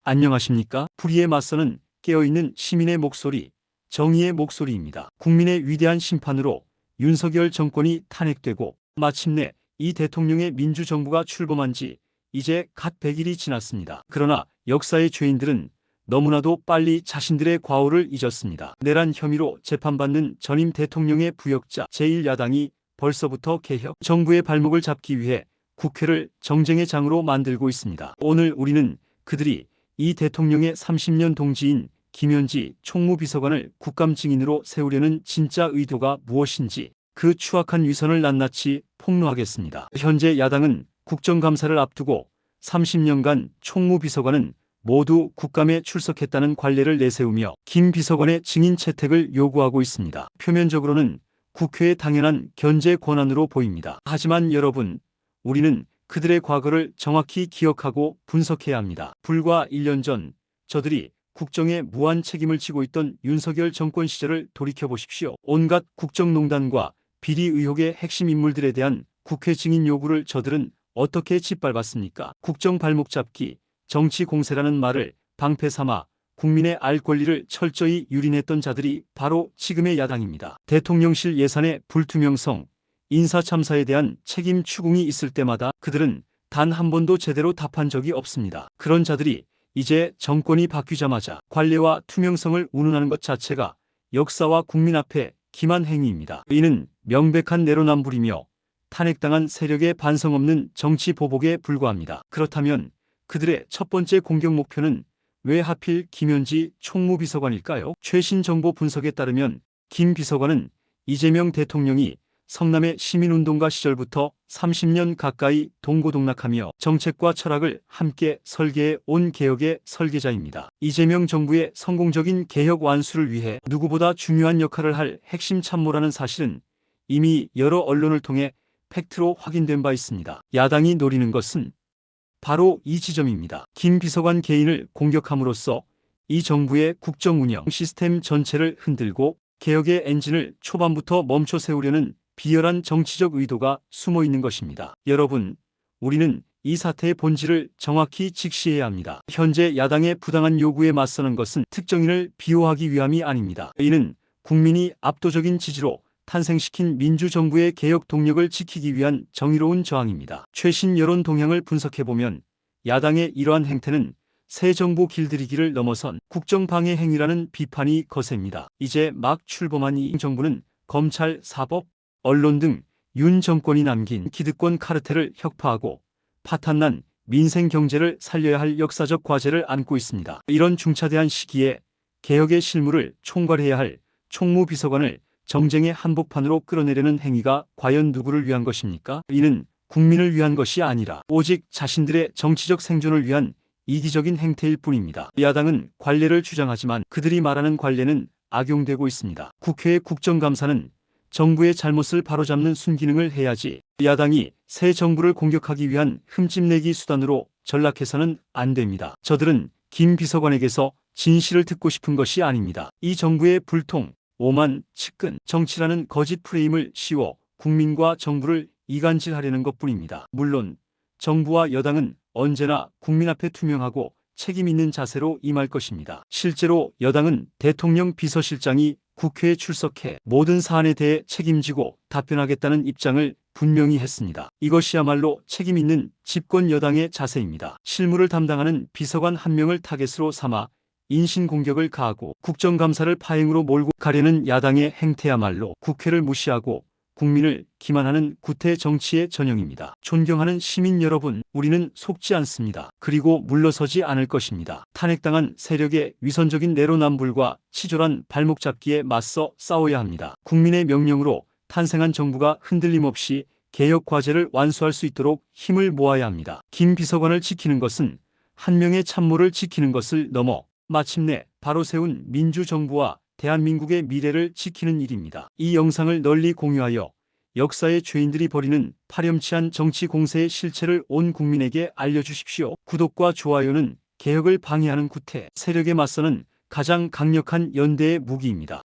안녕하십니까? 불의에 맞서는 깨어있는 시민의 목소리, 정의의 목소리입니다. 국민의 위대한 심판으로 윤석열 정권이 탄핵되고 마침내 이 대통령의 민주정부가 출범한 지 이제 갓 100일이 지났습니다. 그러나 역사의 죄인들은 너무나도 빨리 자신들의 과오를 잊었습니다. 내란 혐의로 재판받는 전임 대통령의 부역자 제1야당이 벌써부터 개혁 정부의 발목을 잡기 위해 국회를 정쟁의 장으로 만들고 있습니다. 오늘 우리는 그들이 이 대통령의 30년 동지인 김현지 총무비서관을 국감 증인으로 세우려는 진짜 의도가 무엇인지 그 추악한 위선을 낱낱이 폭로하겠습니다. 현재 야당은 국정감사를 앞두고 30년간 총무비서관은 모두 국감에 출석했다는 관례를 내세우며 김 비서관의 증인 채택을 요구하고 있습니다. 표면적으로는 국회의 당연한 견제 권한으로 보입니다. 하지만 여러분, 우리는 그들의 과거를 정확히 기억하고 분석해야 합니다. 불과 1년 전 저들이 국정에 무한 책임을 지고 있던 윤석열 정권 시절을 돌이켜보십시오. 온갖 국정농단과 비리 의혹의 핵심 인물들에 대한 국회 증인 요구를 저들은 어떻게 짓밟았습니까? 국정 발목 잡기, 정치 공세라는 말을 방패 삼아 국민의 알 권리를 철저히 유린했던 자들이 바로 지금의 야당입니다. 대통령실 예산의 불투명성, 인사참사에 대한 책임 추궁이 있을 때마다 그들은 단 한 번도 제대로 답한 적이 없습니다. 그런 자들이 이제 정권이 바뀌자마자 관례와 투명성을 운운하는 것 자체가 역사와 국민 앞에 기만 행위입니다. 이는 명백한 내로남불이며 탄핵당한 세력의 반성 없는 정치 보복에 불과합니다. 그렇다면 그들의 첫 번째 공격 목표는 왜 하필 김현지 총무비서관일까요? 최신 정보 분석에 따르면 김 비서관은 이재명 대통령이 성남의 시민운동가 시절부터 30년 가까이 동고동락하며 정책과 철학을 함께 설계해 온 개혁의 설계자입니다. 이재명 정부의 성공적인 개혁 완수를 위해 누구보다 중요한 역할을 할 핵심 참모라는 사실은 이미 여러 언론을 통해 팩트로 확인된 바 있습니다. 야당이 노리는 것은 바로 이 지점입니다. 김 비서관 개인을 공격함으로써 이 정부의 국정 운영 시스템 전체를 흔들고 개혁의 엔진을 초반부터 멈춰 세우려는 비열한 정치적 의도가 숨어 있는 것입니다. 여러분, 우리는 이 사태의 본질을 정확히 직시해야 합니다. 현재 야당의 부당한 요구에 맞서는 것은 특정인을 비호하기 위함이 아닙니다. 이는 국민이 압도적인 지지로 탄생시킨 민주정부의 개혁 동력을 지키기 위한 정의로운 저항입니다. 최신 여론 동향을 분석해보면 야당의 이러한 행태는 새 정부 길들이기를 넘어선 국정방해 행위라는 비판이 거셉니다. 이제 막 출범한 이 정부는 검찰, 사법, 언론 등 윤 정권이 남긴 기득권 카르텔을 혁파하고 파탄난 민생 경제를 살려야 할 역사적 과제를 안고 있습니다. 이런 중차대한 시기에 개혁의 실무를 총괄해야 할 총무비서관을 정쟁의 한복판으로 끌어내려는 행위가 과연 누구를 위한 것입니까? 이는 국민을 위한 것이 아니라 오직 자신들의 정치적 생존을 위한 이기적인 행태일 뿐입니다. 야당은 관례를 주장하지만 그들이 말하는 관례는 악용되고 있습니다. 국회의 국정감사는 정부의 잘못을 바로잡는 순기능을 해야지 야당이 새 정부를 공격하기 위한 흠집내기 수단으로 전락해서는 안 됩니다. 저들은 김 비서관에게서 진실을 듣고 싶은 것이 아닙니다. 이 정부의 불통, 오만, 측근, 정치라는 거짓 프레임을 씌워 국민과 정부를 이간질하려는 것뿐입니다. 물론 정부와 여당은 언제나 국민 앞에 투명하고 책임 있는 자세로 임할 것입니다. 실제로 여당은 대통령 비서실장이 국회에 출석해 모든 사안에 대해 책임지고 답변하겠다는 입장을 분명히 했습니다. 이것이야말로 책임 있는 집권 여당의 자세입니다. 실무를 담당하는 비서관 한 명을 타겟으로 삼아 인신공격을 가하고 국정감사를 파행으로 몰고 가려는 야당의 행태야말로 국회를 무시하고 국민을 기만하는 구태 정치의 전형입니다. 존경하는 시민 여러분, 우리는 속지 않습니다. 그리고 물러서지 않을 것입니다. 탄핵당한 세력의 위선적인 내로남불과 치졸한 발목 잡기에 맞서 싸워야 합니다. 국민의 명령으로 탄생한 정부가 흔들림 없이 개혁 과제를 완수할 수 있도록 힘을 모아야 합니다. 김 비서관을 지키는 것은 한 명의 참모를 지키는 것을 넘어 마침내 바로 세운 민주정부와 대한민국의 미래를 지키는 일입니다. 이 영상을 널리 공유하여 역사의 죄인들이 벌이는 파렴치한 정치 공세의 실체를 온 국민에게 알려주십시오. 구독과 좋아요는 개혁을 방해하는 구태 세력에 맞서는 가장 강력한 연대의 무기입니다.